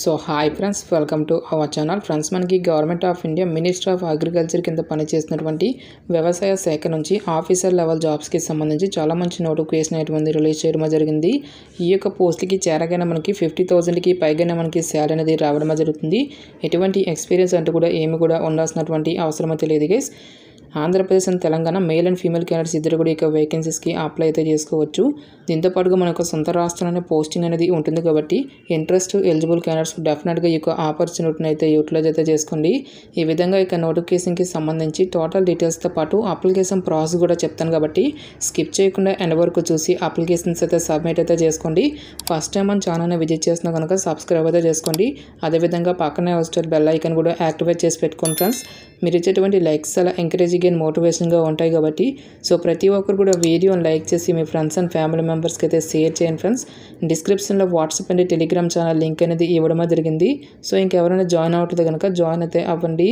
So hi friends, welcome to our channel. Friends, మనకి government of India minister of agriculture కింద పనిచేస్తున్నటువంటి వ్యవసాయ శాఖ నుంచి ఆఫీసర్ లెవెల్ జాబ్స్కి సంబంధించి చాలా మంచి నోటిఫికేషన్ అనేది రిలీజ్ చేయడం జరిగింది. ఈ యొక్క పోస్ట్కి చేరగానే మనకి 50,000కి పైగానే మనకి శాలరీ అనేది రావడం జరుగుతుంది. ఎటువంటి ఎక్స్పీరియన్స్ అంటూ కూడా ఏమి కూడా ఉండాల్సినటువంటి అవసరం అయితే లేదు guys. Andhra Pradesh and Telangana male and female candidates ఇద్దరు కూడా ఇక వేకెన్సీస్కి అప్లై అయితే చేసుకోవచ్చు. దీంతో పాటుగా మన యొక్క సొంత రాష్ట్రంలోనే పోస్టింగ్ అనేది ఉంటుంది కాబట్టి ఇంట్రెస్ట్ ఎలిజిబుల్ క్యాండిడేట్స్ డెఫినెట్గా ఈ యొక్క ఆపర్చునిటీని అయితే యూటిలైజ్ అయితే చేసుకోండి. ఈ విధంగా ఇక నోటిఫికేషన్కి సంబంధించి టోటల్ డీటెయిల్స్తో పాటు అప్లికేషన్ ప్రాసెస్ కూడా చెప్తాను కాబట్టి స్కిప్ చేయకుండా ఎండ్ వరకు చూసి అప్లికేషన్స్ అయితే సబ్మిట్ అయితే చేసుకోండి. ఫస్ట్ టైం మన ఛానల్ని విజిట్ చేస్తున్నా కనుక సబ్స్క్రైబ్ అయితే చేసుకోండి. అదేవిధంగా పక్కనే వచ్చే బెల్ ఐకాన్ కూడా యాక్టివేట్ చేసి పెట్టుకోండి ఫ్రెండ్స్. మీరు ఇచ్చేటువంటి లైక్స్ అలా ఎంకరేజింగ్ అండ్ మోటివేషన్గా ఉంటాయి కాబట్టి సో ప్రతి ఒక్కరు కూడా వీడియోని లైక్ చేసి మీ ఫ్రెండ్స్ అండ్ ఫ్యామిలీ మెంబర్స్కి అయితే షేర్ చేయండి ఫ్రెండ్స్. డిస్క్రిప్షన్లో WhatsApp and Telegram channel link అనేది ఇవ్వడం జరిగింది. సో ఇంకెవరైనా జాయిన్ అవుతుంది కనుక జాయిన్ అయితే అవ్వండి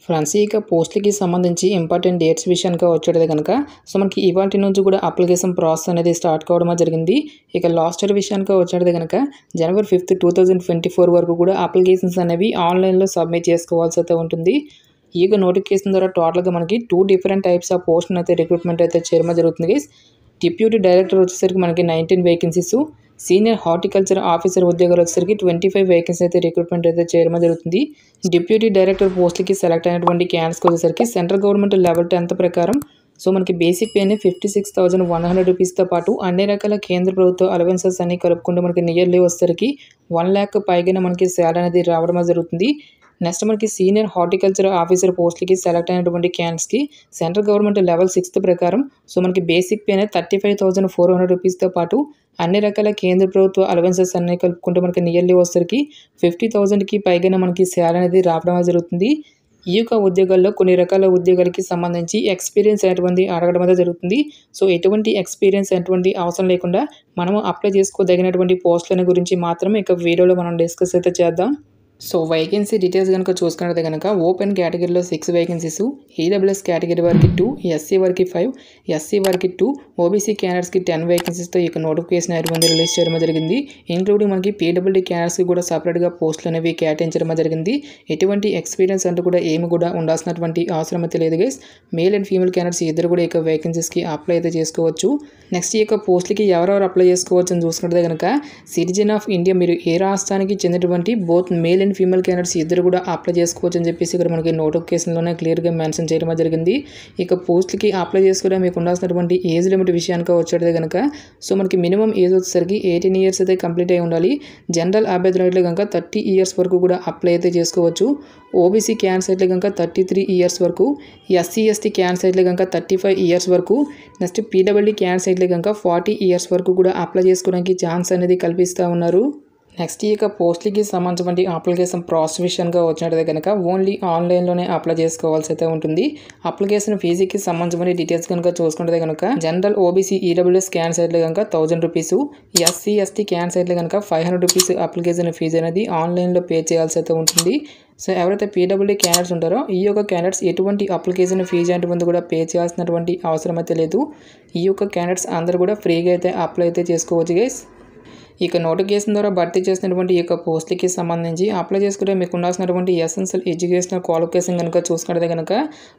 ఫ్రెండ్స్. ఇక పోస్ట్లకి సంబంధించి ఇంపార్టెంట్ డేట్స్ విషయానికి వచ్చేది కనుక సో మనకి ఇవాటి నుంచి కూడా అప్లికేషన్ ప్రాసెస్ అనేది స్టార్ట్ కావడం జరిగింది. ఇక లాస్ట్ ఇయర్ విషయానికి వచ్చేది కనుక January 5th, 2024 వరకు కూడా అప్లికేషన్స్ అనేవి ఆన్లైన్లో సబ్మిట్ చేసుకోవాల్సి అయితే ఉంటుంది. ఈ నోటిఫికేషన్ ద్వారా టోటల్గా మనకి 2 డిఫరెంట్ టైప్స్ ఆఫ్ పోస్ట్ని అయితే రిక్రూట్మెంట్ అయితే చేయడం జరుగుతుంది గైస్. డిప్యూటీ డైరెక్టర్ వచ్చేసరికి మనకి 19 వేకెన్సీస్, సీనియర్ హార్టికల్చర్ ఆఫీసర్ ఉద్యోగాలు వచ్చేసరికి 25 వేకెన్సీ అయితే రిక్రూట్మెంట్ అయితే చేయడం జరుగుతుంది. డిప్యూటీ డైరెక్టర్ పోస్ట్కి సెలెక్ట్ అయినటువంటి క్యాండిడేట్స్కి వచ్చేసరికి సెంట్రల్ గవర్నమెంట్ లెవెల్ 10th ప్రకారం సో మనకి బేసిక్ పే అనేది 56,100 రూపీస్తో పాటు అన్ని రకాల కేంద్ర ప్రభుత్వ అలవెన్సెస్ అన్ని కలుపుకుంటూ మనకి నియర్లీ వచ్చేసరికి 1 lakh పైగానే మనకి శాలరీ అనేది రావడం జరుగుతుంది. నెక్స్ట్ మనకి సీనియర్ హార్టికల్చర్ ఆఫీసర్ పోస్ట్లకి సెలెక్ట్ అయినటువంటి క్యాండిడేట్స్కి సెంట్రల్ గవర్నమెంట్ లెవెల్ 6th ప్రకారం సో మనకి బేసిక్ పే అనేది 35,400 రూపీస్తో పాటు అన్ని రకాల కేంద్ర ప్రభుత్వ అలవెన్సెస్ అన్ని కలుపుకుంటూ మనకి నియర్లీ వచ్చేసరికి 50,000కి పైగానే మనకి శాలరీ అనేది రావడం జరుగుతుంది. ఈ యొక్క ఉద్యోగాల్లో కొన్ని రకాల ఉద్యోగాలకి సంబంధించి ఎక్స్పీరియన్స్ అనేటువంటి అడగడం అనేది జరుగుతుంది. సో ఎటువంటి ఎక్స్పీరియన్స్ ఎటువంటి అవసరం లేకుండా మనము అప్లై చేసుకోదగినటువంటి పోస్టుల గురించి మాత్రమే ఇక వీడియోలో మనం డిస్కస్ అయితే చేద్దాం. సో వేకెన్సీ డీటెయిల్స్ కనుక చూసుకున్నట్లయితే కనుక ఓపెన్ కేటగిరీలో 6 వేకెన్సీస్, ఈడబ్ల్యూఎస్ కేటగిరీ వారికి 2, ఎస్సీ వారికి 5, ఎస్సీ వారికి 2, ఓబీసీ క్యాండిడేట్స్కి 10 వేకెన్సీస్తో ఇక నోటిఫికేషన్ అనేది రిలీజ్ చేయడం జరిగింది. ఇంక్లూడింగ్ మనకి పీడబ్ల్యూడీ క్యాండిడేట్స్కి కూడా సపరేట్గా పోస్టులు అనేవి కేటాయించడం జరిగింది. ఎటువంటి ఎక్స్పీరియన్స్ అంటూ కూడా ఏమి కూడా ఉండాల్సినటువంటి అవసరం అయితే లేదు guys. Male and female candidates ఇద్దరు కూడా ఇక వేకెన్సీస్కి అప్లై అయితే చేసుకోవచ్చు. నెక్స్ట్ ఈ యొక్క పోస్టులకి ఎవరెవరు అప్లై చేసుకోవచ్చు అని చూసుకుంటే కనుక సిటిజన్ ఆఫ్ ఇండియా, మీరు ఏ రాష్ట్రానికి చెందినటువంటి both male and female candidates ఇద్దరు కూడా అప్లై చేసుకోవచ్చు అని చెప్పేసి ఇక్కడ మనకి నోటిఫికేషన్లోనే క్లియర్గా మెన్షన్ చేయడం జరిగింది. ఇక పోస్ట్లకి అప్లై చేసుకోవడం మీకు ఉండాల్సినటువంటి ఏజ్ లిమిట్ విషయానికి వచ్చేది కనుక సో మనకి మినిమం ఏజ్ వచ్చేసరికి 18 years అయితే కంప్లీట్ అయి ఉండాలి. జనరల్ అభ్యర్థులు అయితే కనుక 30 years వరకు కూడా అప్లై అయితే చేసుకోవచ్చు. ఓబీసీ క్యాండిడేట్స్ అయితే కనుక 33 years వరకు, ఎస్సీ ఎస్టీ క్యాండిడేట్స్ అయితే కనుక 35 years వరకు, నెక్స్ట్ పీడబ్ల్యూడీ క్యాండిడేట్స్ అయితే కనుక 40 years వరకు కూడా అప్లై చేసుకోవడానికి ఛాన్స్ అనేది కల్పిస్తూ ఉన్నారు. నెక్స్ట్ ఈ యొక్క పోస్ట్లకి సంబంధించిన అప్లికేషన్ ప్రాసెస్ విషయంగా వచ్చినట్లయితే కనుక ఓన్లీ ఆన్లైన్లోనే అప్లై చేసుకోవాల్సి అయితే ఉంటుంది. అప్లికేషన్ ఫీజుకి సంబంధించిన డీటెయిల్స్ కనుక చూసుకుంటే కనుక జనరల్ ఓబీసీ ఈడబ్ల్యూఎస్ క్యాండిడేట్స్ అయితే కనుక 1000 రూపీస్, ఎస్సీ ఎస్టీ క్యాండిడేట్స్ అయితే కనుక 500 రూపీస్ అప్లికేషన్ ఫీజు అనేది ఆన్లైన్లో పే చేయాల్సి అయితే ఉంటుంది. సో ఎవరైతే పీడబ్ల్యూడీ క్యాండిడేట్స్ ఉంటారో ఈ యొక్క క్యాండిడేట్స్ ఎటువంటి అప్లికేషన్ ఫీజు అంటే కూడా పే చేయాల్సినటువంటి అవసరం అయితే లేదు. ఈ యొక్క క్యాండిడేట్స్ అందరూ కూడా ఫ్రీగా అయితే అప్లై అయితే చేసుకోవచ్చు గైస్. ఇక నోటిఫికేషన్ ద్వారా భర్తీ చేసినటువంటి ఈ యొక్క పోస్ట్లకి సంబంధించి అప్లై చేసుకుంటే మీకు ఉండాల్సినటువంటి ఎసెన్షియల్ ఎడ్యుకేషనల్ క్వాలిఫికేషన్ కనుక చూసుకుంటే కనుక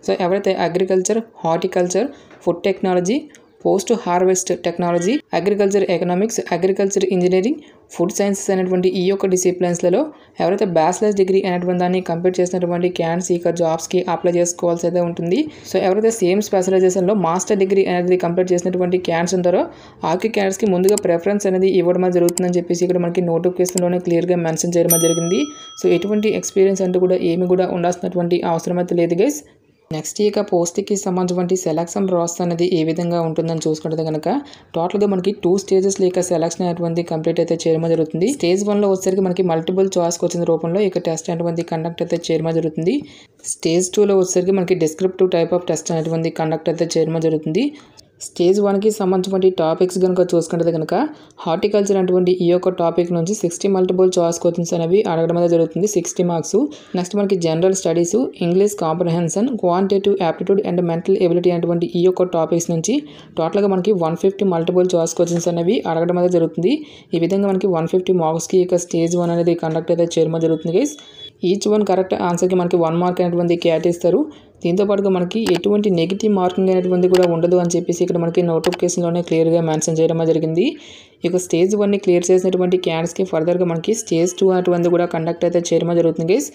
సో ఎవరైతే agriculture, horticulture, food technology, post harvest technology, agriculture economics, agriculture engineering, food sciences అనేటువంటి ఈ యొక్క డిసిప్లిన్స్లలో ఎవరైతే బ్యాచిలర్స్ డిగ్రీ అనేటువంటి దాన్ని కంప్లీట్ చేసినటువంటి క్యాండిడేట్స్ ఇక జాబ్స్కి అప్లై చేసుకోవాల్సి అయితే ఉంటుంది. సో ఎవరైతే సేమ్ స్పెషలైజేషన్లో మాస్టర్ డిగ్రీ అనేది కంప్లీట్ చేసినటువంటి క్యాండిడేట్స్ ఉంటారో ఆ క్యాండిడేట్స్కి ముందుగా ప్రిఫరెన్స్ అనేది ఇవ్వడం జరుగుతుందని చెప్పేసి ఇక్కడ మనకి నోటిఫికేషన్లోనే క్లియర్గా మెన్షన్ చేయడం జరిగింది. సో ఎటువంటి ఎక్స్పీరియన్స్ అంటూ కూడా ఏమి కూడా ఉండాల్సినటువంటి అవసరం అయితే లేదు గైస్. నెక్స్ట్ ఇక పోస్ట్కి సంబంధించిన సెలక్షన్ ప్రాసెస్ అనేది ఏ విధంగా ఉంటుందని చూసుకుంటే కనుక టోటల్గా మనకి 2 stages ఇక సెలక్షన్ అనేటువంటి కంప్లీట్ అయితే చేయడం జరుగుతుంది. Stage 1లో వచ్చేసరికి మనకి మల్టిపుల్ చాయిస్ క్వశ్చన్ రూపంలో ఇక టెస్ట్ అనేటువంటి కండక్ట్ అయితే చేయడం జరుగుతుంది. Stage 2లో వచ్చేసరికి మనకి డిస్క్రిప్టివ్ టైప్ ఆఫ్ టెస్ట్ అనేటువంటి కండక్ట్ అయితే చేయడం జరుగుతుంది. స్టేజ్ 1కి సంబంధించిన టాపిక్స్ కనుక చూసుకుంటే కనుక హార్టికల్చర్ అటువంటి ఈ యొక్క టాపిక్ నుంచి 60 మల్టిపుల్ చాయిస్ క్వశ్చన్స్ అనేవి అడగడం అనేది జరుగుతుంది, 60 మార్క్స్. నెక్స్ట్ మనకి general studies, English comprehension, quantitative aptitude and mental ability అటువంటి ఈ యొక్క టాపిక్స్ నుంచి టోటల్గా మనకి 150 మల్టిపుల్ చాయిస్ క్వశ్చన్స్ అనేవి అడగడం అనేది జరుగుతుంది. ఈ విధంగా మనకి 150 మార్క్స్కి ఇక స్టేజ్ 1 అనేది కండక్ట్ అయితే చేయడం జరుగుతుంది గైస్. ఈచ్ వన్ కరెక్ట్ ఆన్సర్కి మనకి 1 మార్క్ అనేటువంటి కేటాయిస్తారు. దీంతో పాటుగా మనకి ఎటువంటి నెగిటివ్ మార్కింగ్ అనేటువంటి కూడా ఉండదు అని చెప్పేసి ఇక్కడ మనకి నోటిఫికేషన్లోనే క్లియర్గా మెన్షన్ చేయడం జరిగింది. ఇక స్టేజ్ 1ని క్లియర్ చేసినటువంటి క్యాండిడేట్స్కి ఫర్దర్గా మనకి స్టేజ్ 2 అటువంటి కూడా కండక్ట్ అయితే చేయడం జరుగుతుంది గైస్.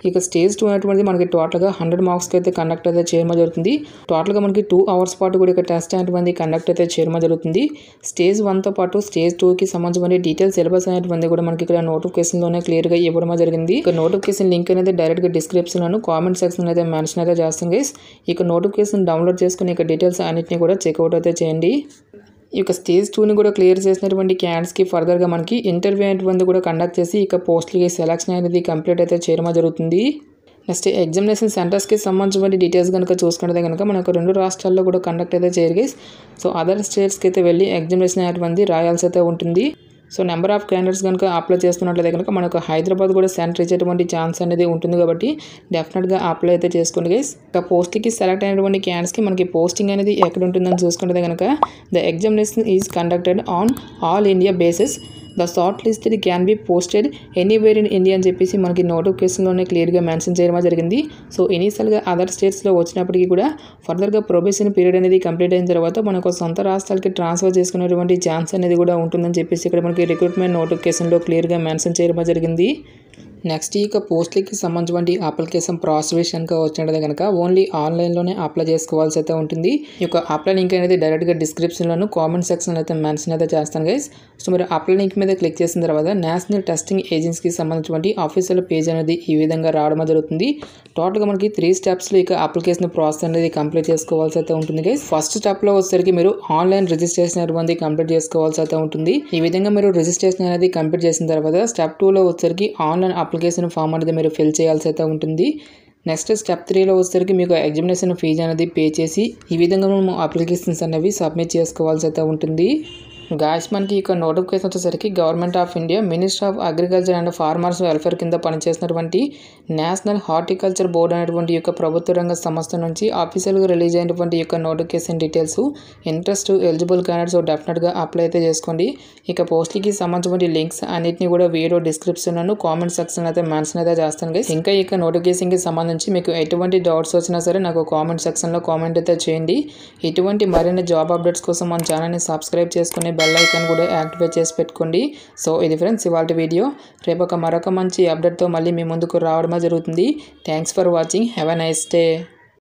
ఇక స్టేజ్ 2 అనేటువంటిది మనకి టోటల్గా 100 మార్క్స్కి అయితే కండక్ట్ అయితే చేయడం జరుగుతుంది. టోటల్గా మనకి 2 అవర్స్ పాటు కూడా ఇక టెస్ట్ అనేటువంటి కండక్ట్ అయితే చేయడం జరుగుతుంది. స్టేజ్ 1తో పాటు స్టేజ్ 2కి సంబంధించిన డీటెయిల్స్ సిలబస్ అనేటువంటి కూడా మనకి ఇక్కడ నోటిఫికేషన్లోనే క్లియర్గా ఇవ్వడం జరిగింది. ఇక నోటిఫికేషన్ లింక్ అనేది డైరెక్ట్గా డిస్క్రిప్షన్లోను కామెంట్ సెక్షన్ అయితే మెన్షన్ అయితే చేస్తాం గైస్. ఇక నోటిఫికేషన్ డౌన్లోడ్ చేసుకుని ఇక డీటెయిల్స్ అన్నింటినీ కూడా చెక్అవుట్ అయితే చేయండి. ఇక స్టేజ్ 2ని కూడా క్లియర్ చేసినటువంటి క్యాండిడేట్స్కి ఫర్దర్గా మనకి ఇంటర్వ్యూ అనేటువంటి కూడా కండక్ట్ చేసి ఇక పోస్ట్లకి సెలక్షన్ అనేది కంప్లీట్ అయితే చేయడం జరుగుతుంది. నెక్స్ట్ ఎగ్జామినేషన్ సెంటర్స్కి సంబంధించిన డీటెయిల్స్ కనుక చూసుకుంటే కనుక మనకు 2 రాష్ట్రాల్లో కూడా కండక్ట్ అయితే చేయరు గైస్. సో అదర్ స్టేట్స్కి అయితే వెళ్ళి ఎగ్జామినేషన్ అనేటువంటి రాయాల్సి అయితే ఉంటుంది. సో నెంబర్ ఆఫ్ క్యాండిడేట్స్ కనుక అప్లై చేస్తున్నట్లయితే కనుక మనకు హైదరాబాద్ కూడా సెంటర్ ఇచ్చేటువంటి ఛాన్స్ అనేది ఉంటుంది కాబట్టి డెఫినెట్గా అప్లై అయితే చేసుకోండి గైస్. ఇక పోస్ట్కి సెలెక్ట్ అయినటువంటి క్యాండిడేట్స్కి మనకి పోస్టింగ్ అనేది ఎక్కడ ఉంటుందని చూసుకుంటే కనుక the examination is conducted on all India basis. The short listed can be posted anywhere in India అని చెప్పేసి మనకి నోటిఫికేషన్లోనే క్లియర్గా మెన్షన్ చేయడం జరిగింది. సో ఇనీషియల్గా అదర్ స్టేట్స్లో వచ్చినప్పటికీ కూడా ఫర్దర్గా ప్రొబేషన్ పీరియడ్ అనేది కంప్లీట్ అయిన తర్వాత మనకు సొంత రాష్ట్రాలకి ట్రాన్స్ఫర్ చేసుకునేటువంటి ఛాన్స్ అనేది కూడా ఉంటుందని చెప్పేసి ఇక్కడ మనకి రిక్రూట్మెంట్ నోటిఫికేషన్లో క్లియర్గా మెన్షన్ చేయడం జరిగింది. నెక్స్ట్ ఇక పోస్ట్లకి సంబంధించిన అప్లికేషన్ ప్రాసెస్ విషయానికి వచ్చినట్టు కనుక ఓన్లీ ఆన్లైన్లోనే అప్లై చేసుకోవాల్సి అయితే ఉంటుంది. ఈ యొక్క అప్లై లింక్ అనేది డైరెక్ట్గా డిస్క్రిప్షన్లోను కామెంట్ సెక్షన్లో అయితే మెన్షన్ అయితే చేస్తాను గైస్. సో మీరు అప్లై లింక్ మీద క్లిక్ చేసిన తర్వాత నేషనల్ టెస్టింగ్ ఏజెన్సీకి సంబంధించిన ఆఫీషియల్ పేజ్ అనేది ఈ విధంగా రావడం జరుగుతుంది. టోటల్గా మనకి 3 స్టెప్స్లో ఇక అప్లికేషన్ ప్రాసెస్ అనేది కంప్లీట్ చేసుకోవాల్సి అయితే ఉంటుంది గైస్. ఫస్ట్ స్టెప్లో వచ్చేసరికి మీరు ఆన్లైన్ రిజిస్ట్రేషన్ అనేది కంప్లీట్ చేసుకోవాల్సి అయితే ఉంటుంది. ఈ విధంగా మీరు రిజిస్ట్రేషన్ అనేది కంప్లీట్ చేసిన తర్వాత స్టెప్ 2లో వచ్చేసరికి ఆన్లైన్ అప్లికేషన్ ఫామ్ అనేది మీరు ఫిల్ చేయాల్సి అయితే ఉంటుంది. నెక్స్ట్ స్టెప్ 3లో వచ్చేసరికి మీకు ఎగ్జామినేషన్ ఫీజు అనేది పే చేసి ఈ విధంగా మేము అప్లికేషన్స్ అనేవి సబ్మిట్ చేసుకోవాల్సి అయితే ఉంటుంది. గాయస్ మనకి ఇక నోటిఫికేషన్ వచ్చేసరికి government of India ministry of agriculture and farmers welfare కింద పనిచేసినటువంటి నేషనల్ హార్టికల్చర్ బోర్డు అనేటువంటి యొక్క ప్రభుత్వ రంగ సంస్థ నుంచి ఆఫీషియల్గా రిలీజ్ అయినటువంటి యొక్క notification details interest eligible candidates డెఫినెట్గా అప్లై అయితే చేసుకోండి. ఇక పోస్ట్లకి సంబంధించిన లింక్స్ అన్నింటినీ కూడా వీడియో డిస్క్రిప్షన్లో కామెంట్ సెక్షన్ అయితే మెన్షన్ అయితే చేస్తాను గైస్. ఇంకా ఇక నోటిఫికేషన్కి సంబంధించి మీకు ఎటువంటి డౌట్స్ వచ్చినా సరే నాకు కామెంట్ సెక్షన్లో కామెంట్ అయితే చేయండి. ఇటువంటి మరిన్ని జాబ్ అప్డేట్స్ కోసం మన ఛానల్ని సబ్స్క్రైబ్ చేసుకుని బెల్ ఐకాన్ కూడా యాక్టివేట్ చేసి పెట్టుకోండి. సో ఇది ఫ్రెండ్స్ ఇవాళ వీడియో. రేపు మరొక మంచి అప్డేట్తో మళ్ళీ మీ ముందుకు రావడమే జరుగుతుంది. Thanks for watching. Have a nice day.